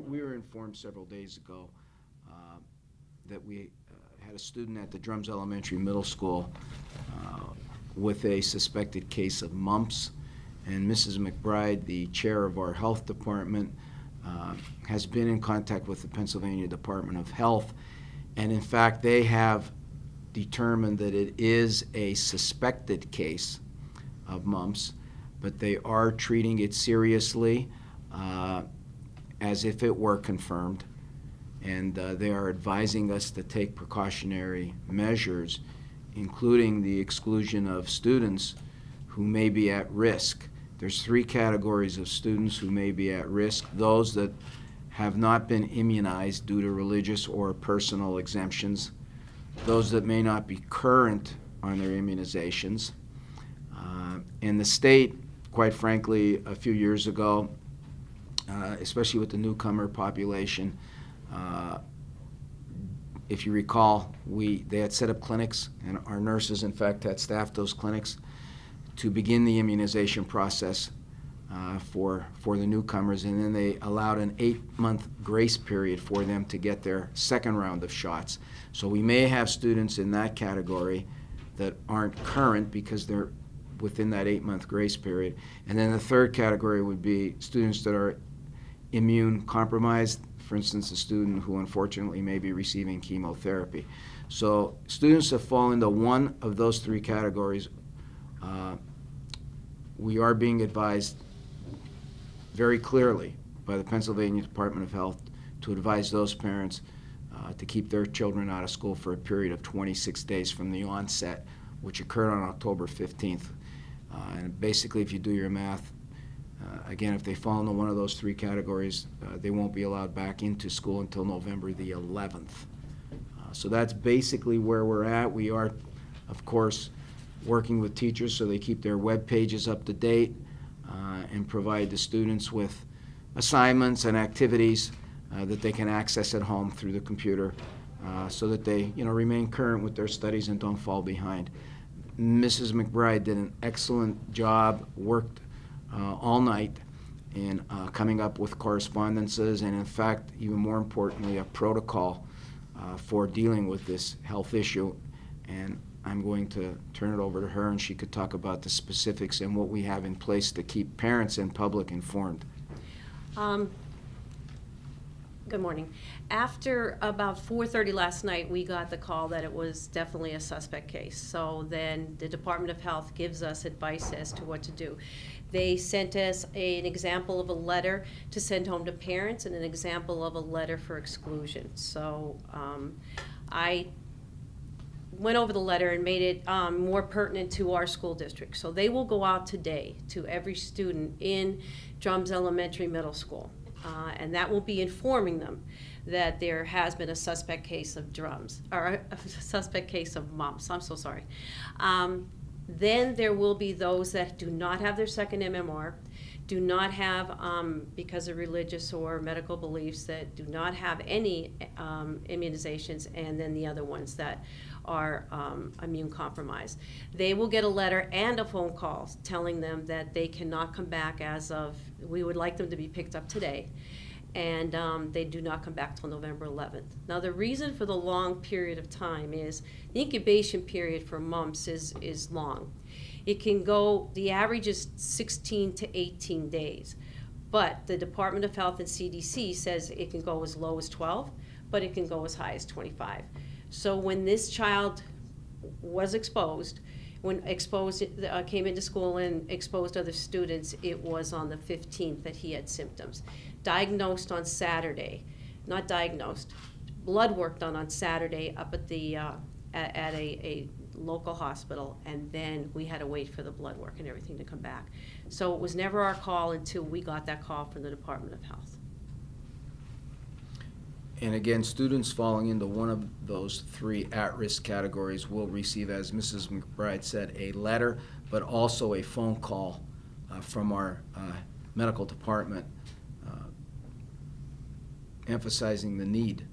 We were informed several days ago that we had a student at the Drums Elementary Middle School with a suspected case of mumps, and Mrs. McBride, the chair of our health department, has been in contact with the Pennsylvania Department of Health, and in fact they have determined that it is a suspected case of mumps, but they are treating it seriously as if it were confirmed, and they are advising us to take precautionary measures, including the exclusion of students who may be at risk. There's three categories of students who may be at risk: those that have not been immunized due to religious or personal exemptions, those that may not be current on their immunizations, and the state, quite frankly, a few years ago, especially with the newcomer population, if you recall, they had set up clinics, and our nurses, in fact, had staffed those clinics to begin the immunization process for the newcomers, and then they allowed an 8-month grace period for them to get their second round of shots. So we may have students in that category that aren't current because they're within that 8-month grace period. And then the third category would be students that are immune compromised, for instance, a student who unfortunately may be receiving chemotherapy. So students that fall into one of those three categories, we are being advised very clearly by the Pennsylvania Department of Health to advise those parents to keep their children out of school for a period of 26 days from the onset, which occurred on October 15th. And basically, if you do your math, again, if they fall into one of those three categories, they won't be allowed back into school until November the 11th. So that's basically where we're at. We are, of course, working with teachers so they keep their web pages up to date and provide the students with assignments and activities that they can access at home through the computer so that they remain current with their studies and don't fall behind. Mrs. McBride did an excellent job, worked all night in coming up with correspondences and, in fact, even more importantly, a protocol for dealing with this health issue. And I'm going to turn it over to her, and she could talk about the specifics and what we have in place to keep parents and public informed. Good morning. After about 4:30 last night, we got the call that it was definitely a suspect case. So then the Department of Health gives us advice as to what to do. They sent us an example of a letter to send home to parents and an example of a letter for exclusion. So I went over the letter and made it more pertinent to our school district. So they will go out today to every student in Drums Elementary Middle School. And that will be informing them that there has been a suspect case of a suspect case of mumps. I'm so sorry. Then there will be those that do not have their second MMR, do not have, because of religious or medical beliefs, that do not have any immunizations, and then the other ones that are immune compromised. They will get a letter and a phone call telling them that they cannot come back we would like them to be picked up today, and they do not come back till November 11th. Now, the reason for the long period of time is the incubation period for mumps is long. It can go, the average is 16 to 18 days, but the Department of Health and CDC says it can go as low as 12, but it can go as high as 25. So when this child was exposed, came into school and exposed other students, it was on the 15th that he had symptoms. Diagnosed on Saturday, not diagnosed, blood work done on Saturday up at the at a local hospital, and then we had to wait for the blood work and everything to come back. So it was never our call until we got that call from the Department of Health. And again, students falling into one of those three at-risk categories will receive, as Mrs. McBride said, a letter, but also a phone call from our medical department emphasizing the need,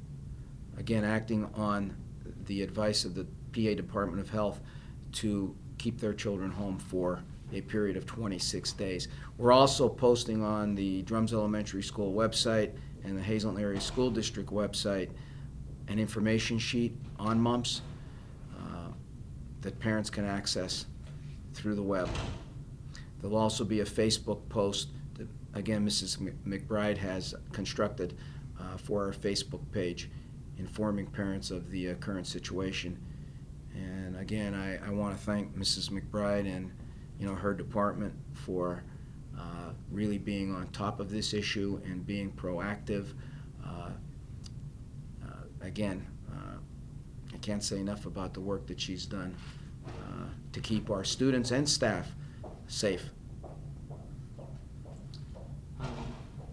again, acting on the advice of the PA Department of Health to keep their children home for a period of 26 days. We're also posting on the Drums Elementary School website and the Hazleton Area School District website an information sheet on mumps that parents can access through the web. There'll also be a Facebook post that, again, Mrs. McBride has constructed for our Facebook page, informing parents of the current situation. And again, I want to thank Mrs. McBride and her department for really being on top of this issue and being proactive. Again, I can't say enough about the work that she's done to keep our students and staff safe. Do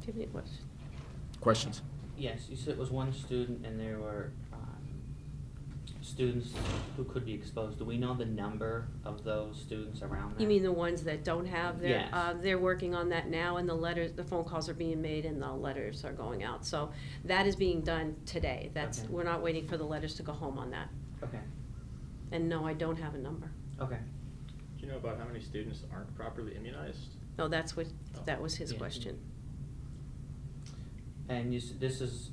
you have any questions? Questions? Yes, you said it was one student and there were students who could be exposed. Do we know the number of those students around that? You mean the ones that don't have their, Yes. They're working on that now, and the phone calls are being made and the letters are going out. So that is being done today. Okay. We're not waiting for the letters to go home on that. Okay, And no, I don't have a number. okay. Do you know about how many students aren't properly immunized? No, that was his Yeah. question. And this is,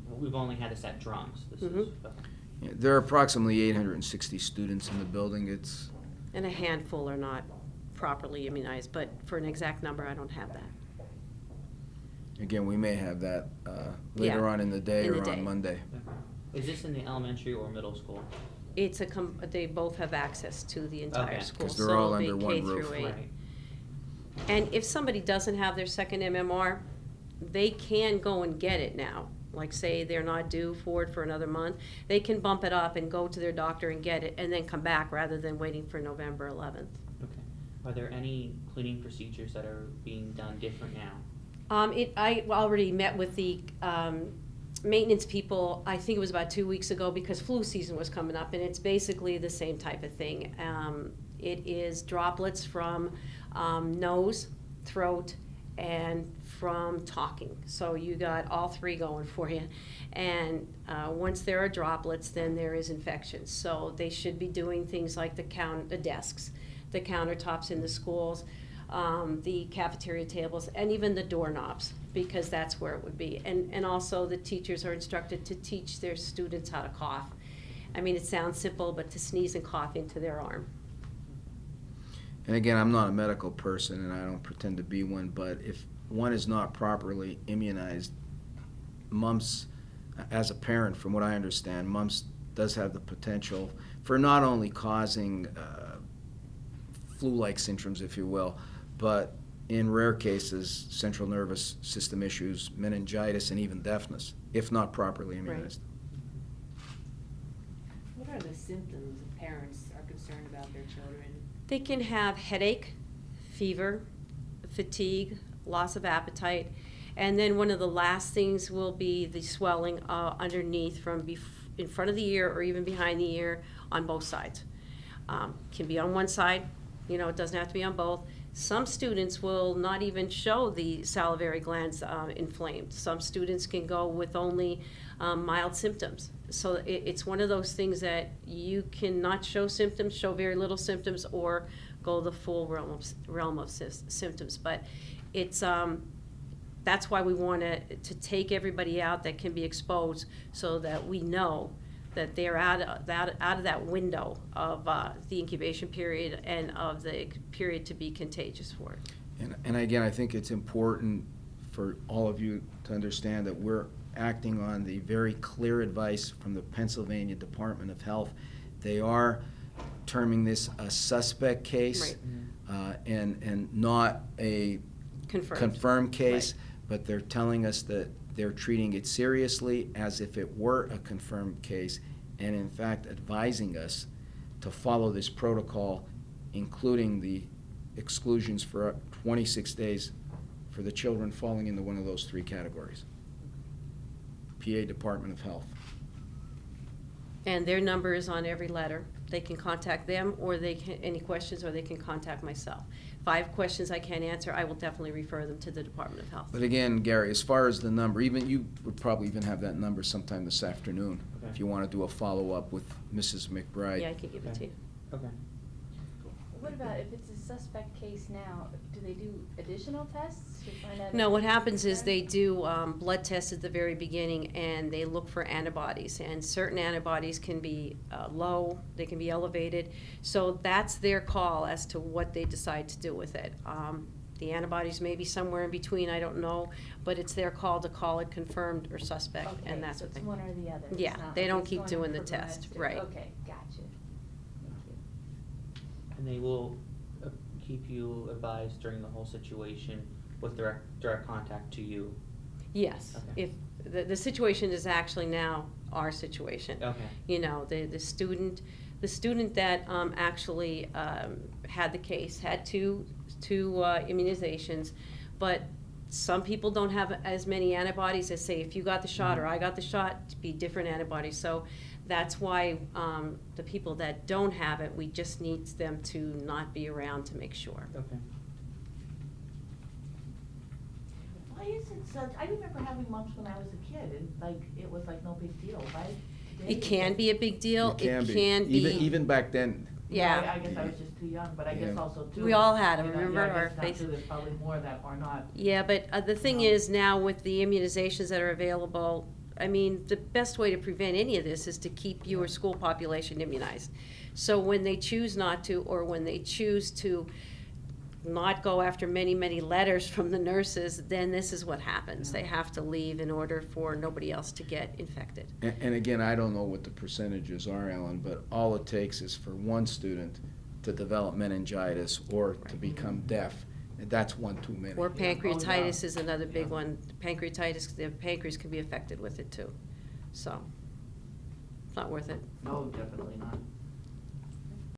we've only had this at drums. This is, Mhm. okay. Yeah, there are approximately 860 students in the building. It's And a handful are not properly immunized, but for an exact number, I don't have that. again, we may have that later Yeah, on in the day in the or day. on Monday. Okay. Is this in the elementary or middle school? It's they both have access to the entire Okay. school. 'Cause they're so all it'll be under one K roof. through 8. Right. And if somebody doesn't have their second MMR, they can go and get it now. Like, say they're not due for it for another month, they can bump it up and go to their doctor and get it, and then come back rather than waiting for November 11th. Okay. Are there any cleaning procedures that are being done different now? I already met with the maintenance people, I think it was about 2 weeks ago, because flu season was coming up, and it's basically the same type of thing. It is droplets from nose, throat, and from talking. So you got all three going for you. And once there are droplets, then there is infection. So they should be doing things like the desks, the countertops in the schools, the cafeteria tables, and even the doorknobs, because that's where it would be. And also the teachers are instructed to teach their students how to cough. I mean, it sounds simple, but to sneeze and cough into their arm. And again, I'm not a medical person and I don't pretend to be one, but if one is not properly immunized, mumps, as a parent, from what I understand, mumps does have the potential for not only causing flu-like symptoms, if you will, but in rare cases, central nervous system issues, meningitis, and even deafness, if not properly immunized. What are the symptoms if parents are concerned about their children? They can have headache, fever, fatigue, loss of appetite, and then one of the last things will be the swelling underneath from in front of the ear or even behind the ear on both sides. Can be on one side, it doesn't have to be on both. Some students will not even show the salivary glands inflamed. Some students can go with only mild symptoms. So it's one of those things that you cannot show symptoms, show very little symptoms, or go the full realm of symptoms. But it's that's why we want to take everybody out that can be exposed, so that we know that they're out of that window of the incubation period and of the period to be contagious for it. And again, I think it's important for all of you to understand that we're acting on the very clear advice from the Pennsylvania Department of Health. They are terming this a suspect case, Right. and not a confirmed case, Right. but they're telling us that they're treating it seriously as if it were a confirmed case, and in fact advising us to follow this protocol, including the exclusions for 26 days for the children falling into one of those three categories. PA Department of Health. And their number is on every letter. They can contact them, or any questions, or they can contact myself. If I have questions I can't answer, I will definitely refer them to the Department of Health. But again, Gary, as far as the number, even you would probably even have that number sometime this afternoon, Okay. if you want to do a follow-up with Mrs. McBride. Yeah, I can give it to you. Okay. What about if it's a suspect case now, do they do additional tests to find out? No, if what it's happens is concerned? they do blood tests at the very beginning, and they look for antibodies, and certain antibodies can be low, they can be elevated, so that's their call as to what they decide to do with it. The antibodies may be somewhere in between, I don't know, but it's their call to call it confirmed or suspect, Okay, and that's so what they. it's one or the other. It's Yeah, not they like don't it's keep going doing the progressed test, or- right. Okay, gotcha. Thank you. And they will keep you advised during the whole situation with direct contact to you. Yes, Okay. if, the situation is actually now our situation. Okay. You know, the student that actually had the case had two immunizations, but some people don't have as many antibodies as, say, if you got the shot or I got the shot, to be different antibodies. So that's why the people that don't have it, we just need them to not be around to make sure. Okay. Why is it such, I remember having mumps when I was a kid, and like, it was like no big deal, right? Today It can be a big deal. It can be. Can be. Even back then. Yeah. I guess I was just too young, but I guess Yeah. also too. We all had 'em, you know, remember, yeah, I our guess now face- too, there's probably more that are not. Yeah, but the thing No. is now with the immunizations that are available, I mean, the best way to prevent any of this is to keep your school population immunized. So when they choose not to, or when they choose to not go after many, many letters from the nurses, then this is what happens. They have to leave in order for nobody else to get infected. And again, I don't know what the percentages are, Ellen, but all it takes is for one student to develop meningitis or to become deaf, and that's one too many. Or Yeah. pancreatitis is another big Yeah. one. Pancreatitis, the pancreas can be affected with it too. So, it's not worth it. No, definitely not.